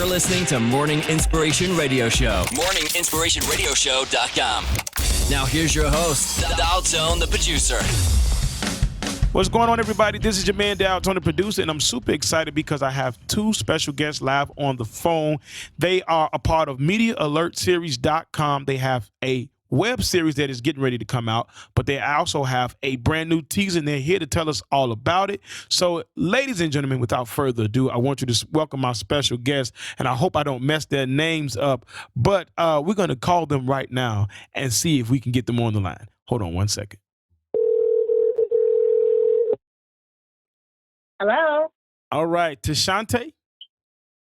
You're listening to Morning Inspiration Radio Show. MorningInspirationRadioShow.com. Now here's your host, Dial Tone, the producer. What's going on, everybody? This is your man, Dial Tone, the producer, and I'm super excited because I have two special guests live on the phone. They are a part of MediaAlertSeries.com. They have a web series that is getting ready to come out, but they also have a brand new teaser, and they're here to tell us all about it. So, ladies and gentlemen, without further ado, I want you to welcome my special guests, and I hope I don't mess their names up, but we're going to call them right now and see if we can get them on the line. Hold on one second. Hello? All right, Tashante?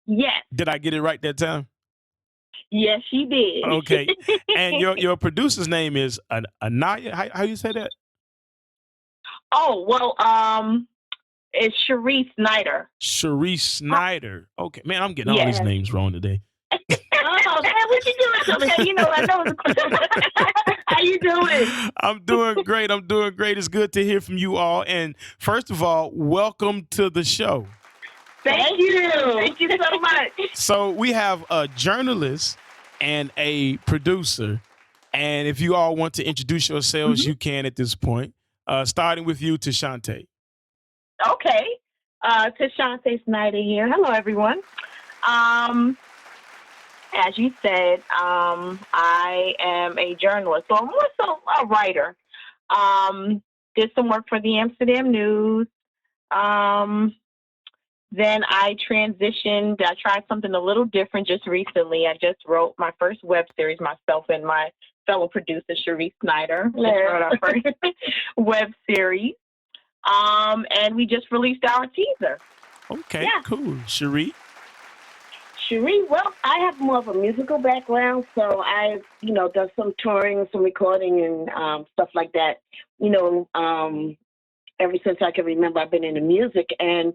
Yes. Did I get it right that time? Yes, she did. Okay. And your producer's name is Anaya. How you say that? Oh, well, it's Cherie Snyder. Cherie Snyder. Okay. Man, I'm getting all these Yes. names wrong today. Oh, man, what you doing? Okay, you know, I know. How you doing? I'm doing great. It's good to hear from you all. And first of all, welcome to the show. Thank you. Thank you so much. So we have a journalist and a producer. And if you all want to introduce yourselves, you can at this point. Starting with you, Tashante. Okay. Tashante Snyder here. Hello, everyone. As you said, I am a journalist, or more so a writer. Did some work for the Amsterdam News. Then I transitioned. I tried something a little different just recently. I just wrote my first web series, myself and my fellow producer, Cherie Snyder. Just wrote our first web series. And we just released our teaser. Okay, Yeah. cool. Cherie? Cherie, well, I have more of a musical background, so I've, done some touring, some recording, and stuff like that. Ever since I can remember, I've been into music, and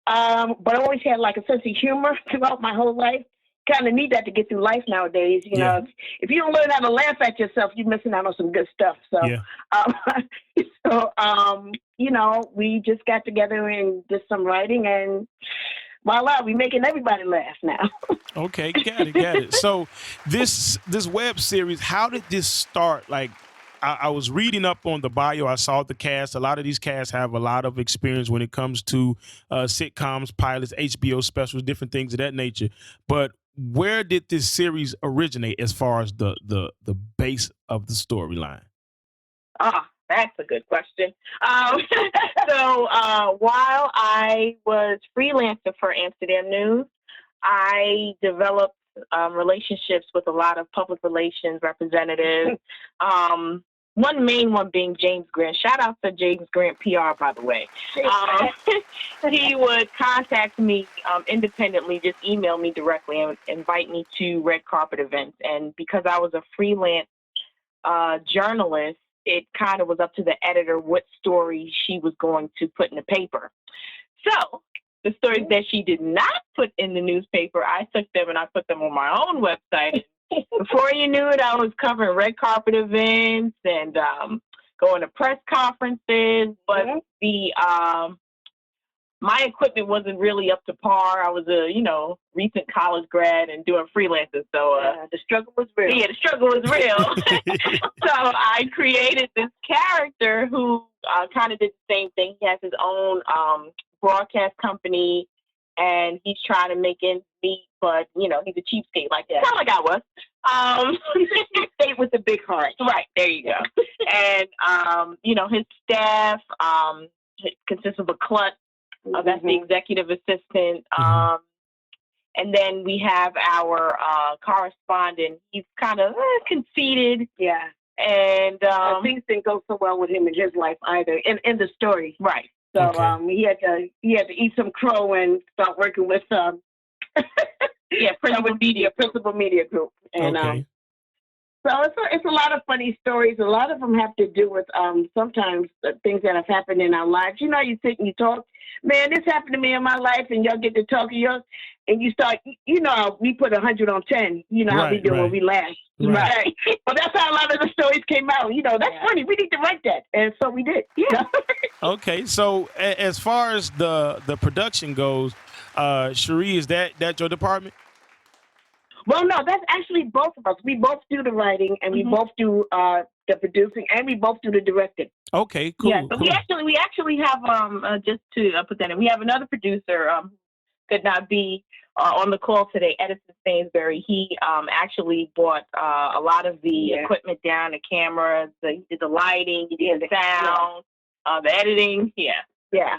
but I always had like a sense of humor throughout my whole life. Kind of need that to get through life nowadays. Yeah. If you don't learn how to laugh at yourself, you're missing out on some good stuff. So, Yeah. we just got together and did some writing, and voila, we're making everybody laugh now. Okay, got it. So this web series, how did this start? Like, I was reading up on the bio. I saw the cast. A lot of these casts have a lot of experience when it comes to sitcoms, pilots, HBO specials, different things of that nature. But where did this series originate as far as the base of the storyline? That's a good question. So while I was freelancer for Amsterdam News, I developed relationships with a lot of public relations representatives. One main one being James Grant. Shout out to James Grant PR, by the way. He would contact me independently, just email me directly and invite me to red carpet events. And because I was a freelance journalist, it kind of was up to the editor what story she was going to put in the paper. So the stories that she did not put in the newspaper, I took them and I put them on my own website. Before you knew it, I was covering red carpet events and going to press conferences. But my equipment wasn't really up to par. I was a, recent college grad and doing freelancing. So the struggle was real. Yeah, the struggle was real. So I created this character who kind of did the same thing. He has his own broadcast company, and he's trying to make ends meet, but, he's a cheapskate kind of like I was. Cheapskate with the big heart. Right, there you go. And, his staff consists of a clerk. That's the executive assistant. And then we have our correspondent. He's kind of conceited. Yeah. And things didn't go so well with him in his life either, in the story. Right. So Okay. he had to eat some crow and start working with Principal Media Group. And Okay. so it's a lot of funny stories. A lot of them have to do with sometimes things that have happened in our lives. You sit and you talk. Man, this happened to me in my life, and y'all get to talking, and you start. We put 100 on 10. You know how we do when we laugh. Right. Well, that's how a lot of the stories came out. That's funny. We need to write that, and so we did. Yeah. Okay, so as far as the production goes, Cherie, is that your department? Well, no, that's actually both of us. We both do the writing, and we both do the producing, and we both do the directing. Okay, cool. Yeah, but cool. we actually have just to put that in, we have another producer could not be on the call today, Edison Sainsbury. He actually bought a lot of the equipment down, the cameras, he did the lighting, he did the sound, the editing. Yeah.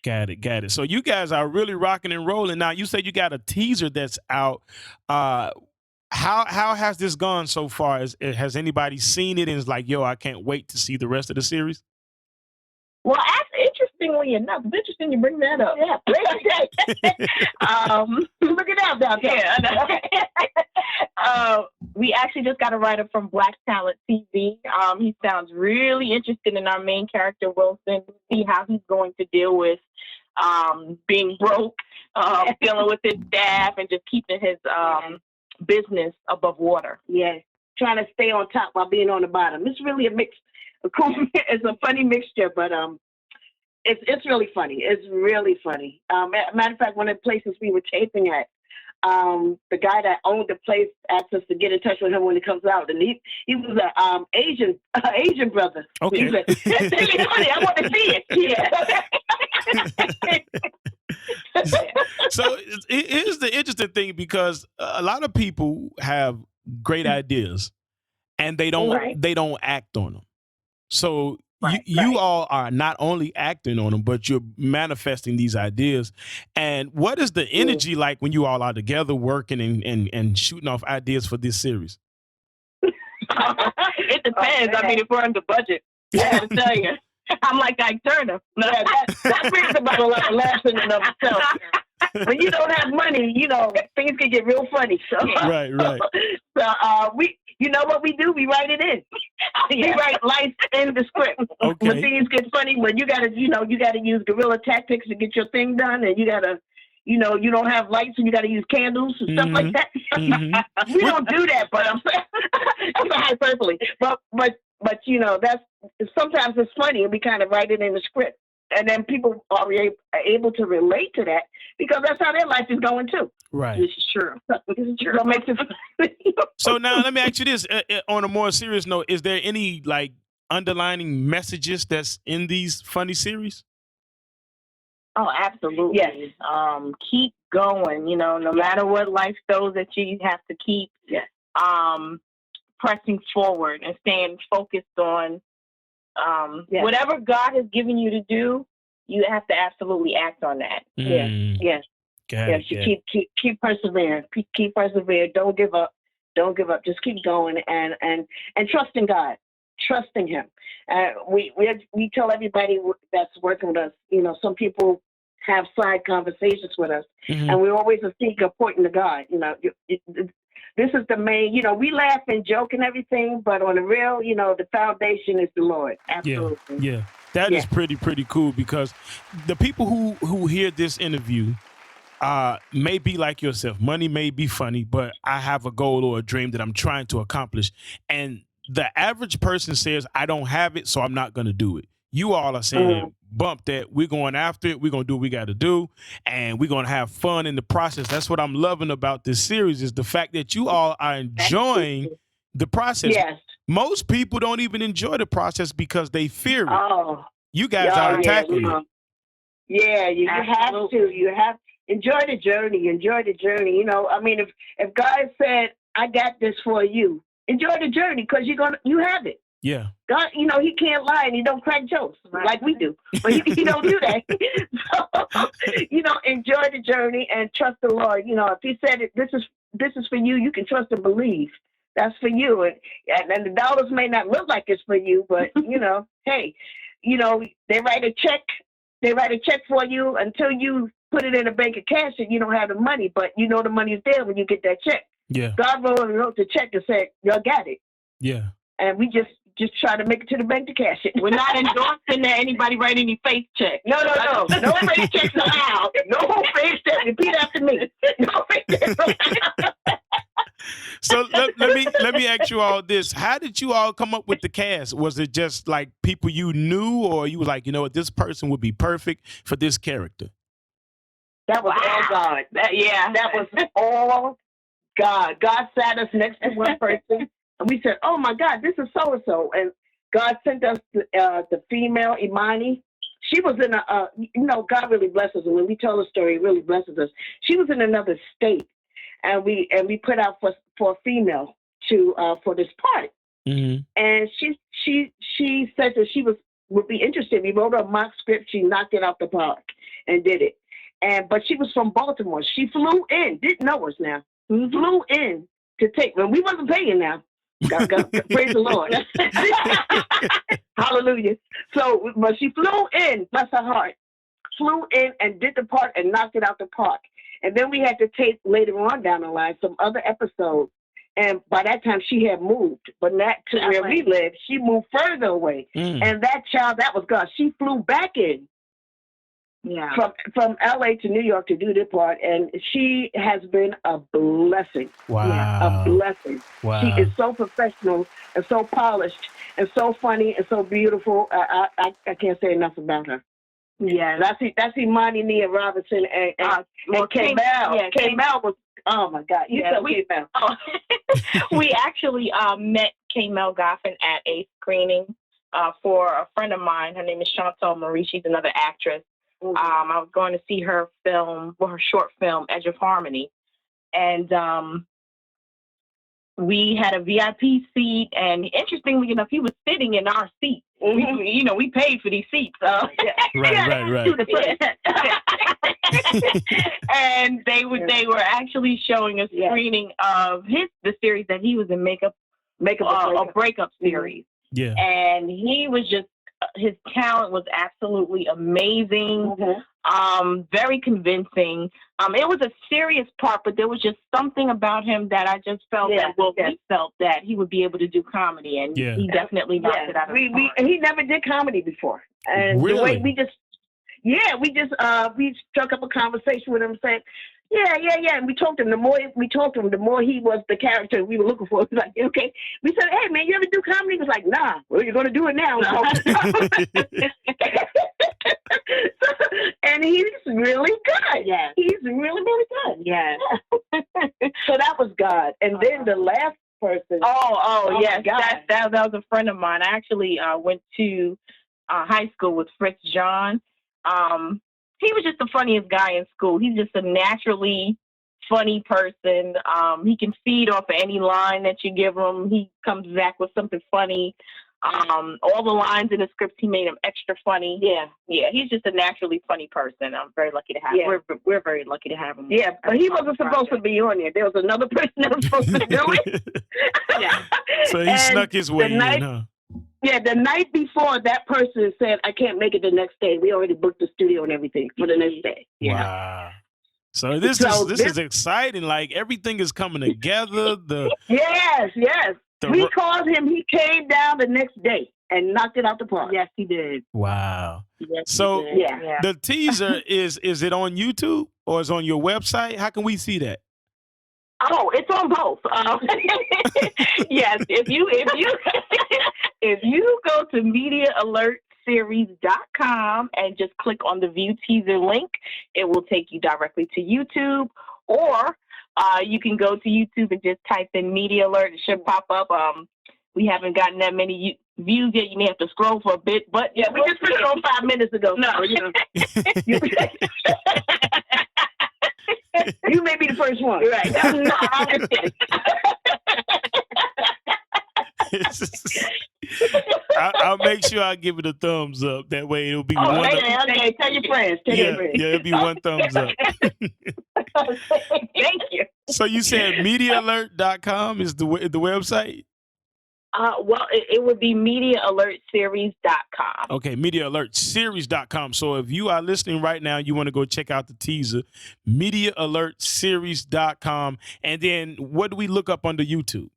Got it. So you guys are really rocking and rolling. Now, you said you got a teaser that's out. How has this gone so far? Has anybody seen it and is like, yo, I can't wait to see the rest of the series? Well, interestingly enough, it's interesting you bring that up. Yeah, look it up now. Yeah. We actually just got a writer from Black Talent TV. He sounds really interested in our main character, Wilson. See how he's going to deal with being broke, dealing with his staff, and just keeping his business above water. Yeah, trying to stay on top while being on the bottom. It's really a mix. It's a funny mixture, but it's really funny. It's really funny. Matter of fact, one of the places we were taping at, the guy that owned the place asked us to get in touch with him when he comes out, and he was a Asian brother. Okay. He said, "That's really funny. I want to see it." Yeah. So here's the interesting thing, because a lot of people have great ideas and they don't act on them. So you all are not only acting on them, but you're manifesting these ideas. And what is the energy like when you all are together working and shooting off ideas for this series? It depends. I mean, if we're under budget, I gotta tell you, I'm like Ike Turner. That brings about a lot of laughs in and of itself. When you don't have money, things can get real funny. So Right. So you know what we do? We write it in. We write life in the script. Okay. When things get funny, when you gotta use guerrilla tactics to get your thing done, and you gotta, you don't have lights and you gotta use candles and stuff like that. We don't do that, but I'm a hyperbole. But that's sometimes it's funny, and we kind of write it in the script. And then people are able to relate to that because that's how their life is going too. Right. This is true. What makes it So now let me ask you this, on a more serious note, is there any like underlining messages that's in these funny series? Oh, absolutely. Yes. Keep going. No matter what life throws at you, you have to keep pressing forward and staying focused on whatever God has given you to do. You have to absolutely act on that. Yes. You Keep persevering. Keep persevering. Don't give up. Just keep going and trust in God. Trust in Him. We tell everybody that's working with us. Some people have side conversations with us, and we always seek a pointing to God. This is the main. We laugh and joke and everything, but on the real, the foundation is the Lord. Absolutely. Yeah. That is pretty cool, because the people who hear this interview may be like yourself. Money may be funny, but I have a goal or a dream that I'm trying to accomplish. And the average person says, I don't have it, so I'm not going to do it. You all are saying, bump that. We're going after it. We're going to do what we got to do. And we're going to have fun in the process. That's what I'm loving about this series, is the fact that you all are enjoying the process. Yes. Most people don't even enjoy the process because they fear it. Oh. You guys are attacking it. Yeah, you have to. You have enjoy the journey. Enjoy the journey. If God said, "I got this for you," enjoy the journey, because you have it. Yeah. God, He can't lie, and He don't crack jokes like we do. But He don't do that. So, enjoy the journey and trust the Lord. If He said it, this is for you. You can trust and believe. That's for you, and the dollars may not look like it's for you, but hey. They write a check. They write a check for you until you put it in a bank of cash, and you don't have the money, but the money is there when you get that check. Yeah. God wrote the check and said, "Y'all got it." Yeah. And we just try to make it to the bank to cash it. We're not endorsing that anybody write any fake checks. No. No fake checks allowed. No fake checks. Repeat after me. No fake checks. So let me ask you all this. How did you all come up with the cast? Was it just like people you knew, or you were like, this person would be perfect for this character? That was all God. That was all God. God sat us next to one person, and we said, "Oh my God, this is so and so." And God sent us the female Imani. She was in God really blesses us. When we tell the story, it really blesses us. She was in another state, and we put out for a female to for this part. Mm-hmm. And she said that she would be interested. We wrote a mock script. She knocked it out the park and did it. But she was from Baltimore. She flew in, didn't know us now. Flew in to take. Well, we wasn't paying now. God, praise the Lord. Hallelujah. So, but she flew in, bless her heart, flew in and did the part and knocked it out the park. And then we had to take later on down the line some other episodes. And by that time, she had moved. But not to where we lived. She moved further away. And that child, that was God. She flew back in from L.A. to New York to do this part. And she has been a blessing. Wow. A blessing. Wow. She is so professional and so polished and so funny and so beautiful. I can't say enough about her. Yeah, that's Imani Nia Robinson and K. Mel. Yeah, K. Mel was, oh my God. We actually met K. Mel Goffin at a screening for a friend of mine. Her name is Chantal Marie. She's another actress. Mm-hmm. I was going to see her her short film, Edge of Harmony. And we had a VIP seat, and interestingly enough, he was sitting in our seat. Mm-hmm. We paid for these seats. Right. And they were actually showing a screening of the series that he was in, a breakup series. Yeah. And he was just, his talent was absolutely amazing. Mm-hmm. Very convincing. It was a serious part, but there was just something about him that I just felt we felt that he would be able to do comedy, and he definitely knocked it out of the park. He never did comedy before, and the way we struck up a conversation with him, saying, and we talked to him. The more we talked to him, the more he was the character we were looking for. He was like, okay. We said, hey man, you ever do comedy? He was like, nah. Well, you're gonna do it now. And he's really good. Yeah, he's really, really good. Yeah. So that was God. And then the last person. Yes, that was a friend of mine. I actually went to high school with Fritz John. He was just the funniest guy in school. He's just a naturally funny person. He can feed off of any line that you give him. He comes back with something funny. All the lines in the scripts, he made them extra funny. Yeah. He's just a naturally funny person. I'm very lucky to have him. We're very lucky to have him. Yeah, but he wasn't supposed to be on there. There was another person that was supposed to do it. So he snuck his way in, huh? Yeah, the night before, that person said, I can't make it the next day. We already booked the studio and everything for the next day. Wow. So this is exciting. Like, everything is coming together. Yes. We called him. He came down the next day and knocked it out the park. Yes, he did. Wow. Yes, so the teaser, is it on YouTube or is it on your website? How can we see that? Oh, it's on both. Yes, if you go to MediaAlertSeries.com and just click on the view teaser link, it will take you directly to YouTube. Or you can go to YouTube and just type in Media Alert. It should pop up. We haven't gotten that many views yet. You may have to scroll for a bit, but we just put it on 5 minutes ago. No, you may be the first one. Right. I'll make sure I give it a thumbs up. That way it'll be one. Okay. Tell your friends. It'll be one thumbs up. Thank you. So you said MediaAlert.com is the website? Well, it would be MediaAlertSeries.com. Okay, MediaAlertSeries.com. So if you are listening right now, you want to go check out the teaser, MediaAlertSeries.com. And then what do we look up under YouTube?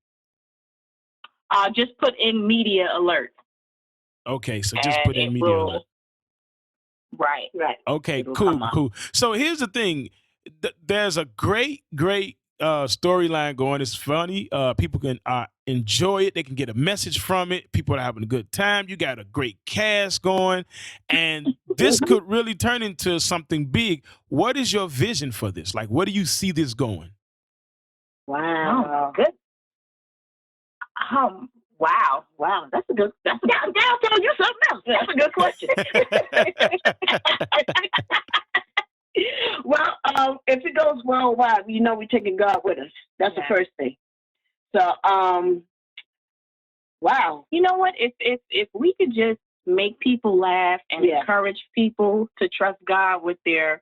Just put in Media Alert. Okay, so just put in Media Alert. Right. Okay, cool. So here's the thing. There's a great storyline going. It's funny. People can enjoy it. They can get a message from it. People are having a good time. You got a great cast going, and this could really turn into something big. What is your vision for this? Like, where do you see this going? Wow. Good. Wow. That's a good. Now I'll tell you something else. That's a good question. Well, if it goes worldwide, we're taking God with us. That's the first thing. So, wow. You know what? If we could just make people laugh and encourage people to trust God with their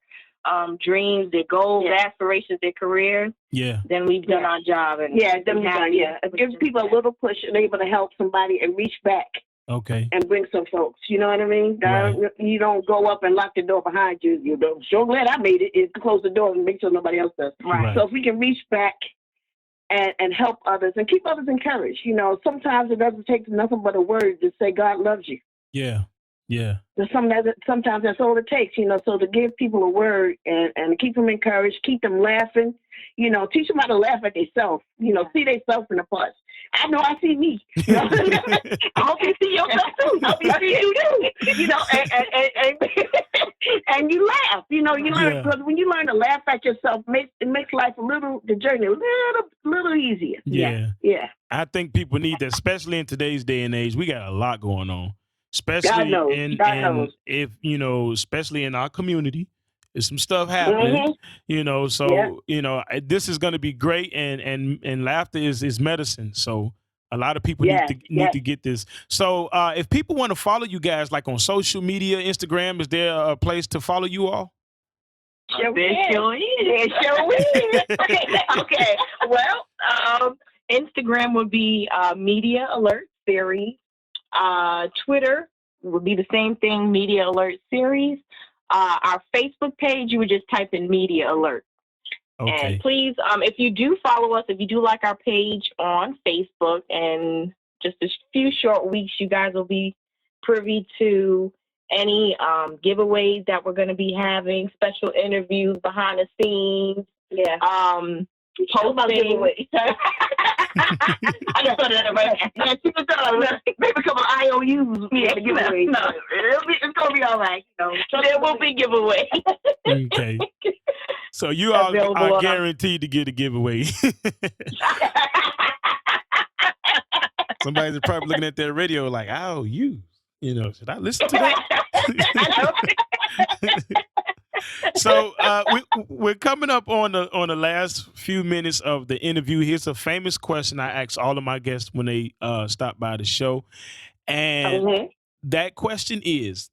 dreams, their goals, aspirations, their careers, then we've done our job. And then we've done. It gives people a little push and able to help somebody and reach back. Okay. And bring some folks. You know what I mean? Right. You don't go up and lock the door behind you. You don't. So glad I made it. Is close the door and make sure nobody else does. Right. So if we can reach back and help others and keep others encouraged. Sometimes it doesn't take nothing but a word to say God loves you. Yeah. Yeah. Sometimes that's all it takes, so to give people a word and keep them encouraged, keep them laughing, teach them how to laugh at themselves, see themselves in the parts. I know I see me. I hope you see yourself too. I hope you see you too. And you laugh. You learn, because when you learn to laugh at yourself, it makes life the journey a little easier. Yeah. Yeah. I think people need that, especially in today's day and age. We got a lot going on. Especially especially in our community, there's some stuff happening. This is going to be great, and laughter is medicine. So a lot of people need to get this. So if people want to follow you guys, like on social media, Instagram, is there a place to follow you all? Sure is. Okay. Well, Instagram would be Media Alert Series. Twitter would be the same thing, Media Alert Series. Our Facebook page, you would just type in Media Alert. Okay. And please, if you do follow us, if you do like our page on Facebook, and just a few short weeks, you guys will be privy to any giveaways that we're going to be having, special interviews behind the scenes. Yeah. Posting. I just put it in my hand. Maybe a couple of IOUs. Yeah, giveaways. No, it's going to be all right. There will be giveaways. Okay. So you all are guaranteed to get a giveaway. Somebody's probably looking at their radio like, should I listen to that? So we're coming up on the last few minutes of the interview. Here's a famous question I ask all of my guests when they stop by the show. And that question is,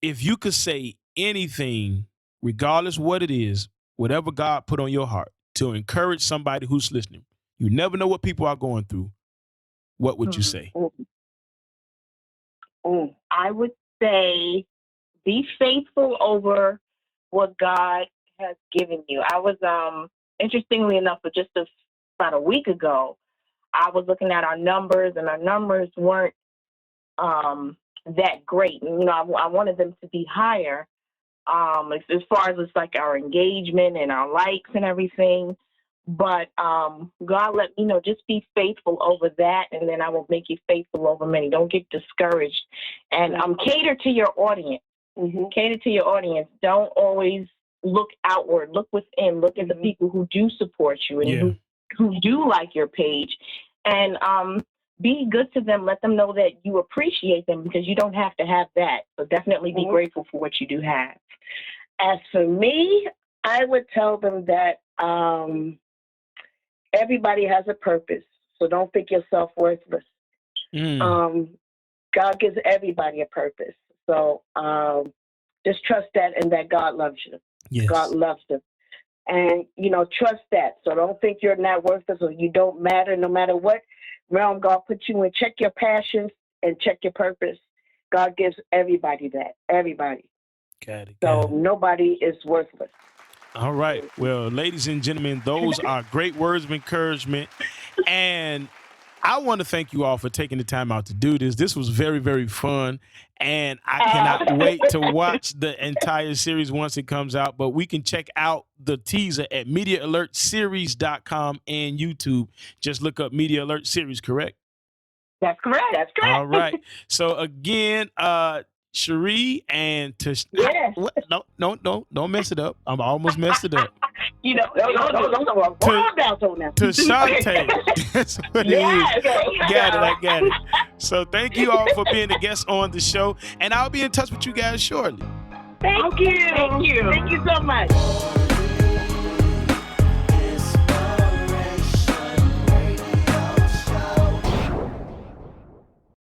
if you could say anything, regardless what it is, whatever God put on your heart, to encourage somebody who's listening, you never know what people are going through, what would you say? I would say be faithful over what God has given you. I was, interestingly enough, just about a week ago, I was looking at our numbers, and our numbers weren't that great. And, I wanted them to be higher as far as like our engagement and our likes and everything. But God let me know, just be faithful over that, and then I will make you faithful over many. Don't get discouraged. And cater to your audience. Cater to your audience. Don't always look outward. Look within. Look at the people who do support you and who do like your page. And be good to them. Let them know that you appreciate them, because you don't have to have that. So definitely be grateful for what you do have. As for me, I would tell them that everybody has a purpose. So don't think yourself worthless. God gives everybody a purpose. So just trust that, and that God loves you. Yes. God loves them. And, trust that. So don't think you're not worthless or you don't matter, no matter what realm God puts you in. Check your passions and check your purpose. God gives everybody that. Everybody. Got it. So nobody is worthless. All right. Well, ladies and gentlemen, those are great words of encouragement. And I want to thank you all for taking the time out to do this. This was very, very fun. And I cannot wait to watch the entire series once it comes out. But we can check out the teaser at MediaAlertSeries.com and YouTube. Just look up Media Alert Series, correct? That's correct. That's correct. All right. So again, Cherie and Yes. don't mess it up. I'm almost messed it up. You know, don't down on that. To Shante. That's what it is. I got it. So thank you all for being a guest on the show, and I'll be in touch with you guys shortly. Thank you. Thank you. Thank you so much.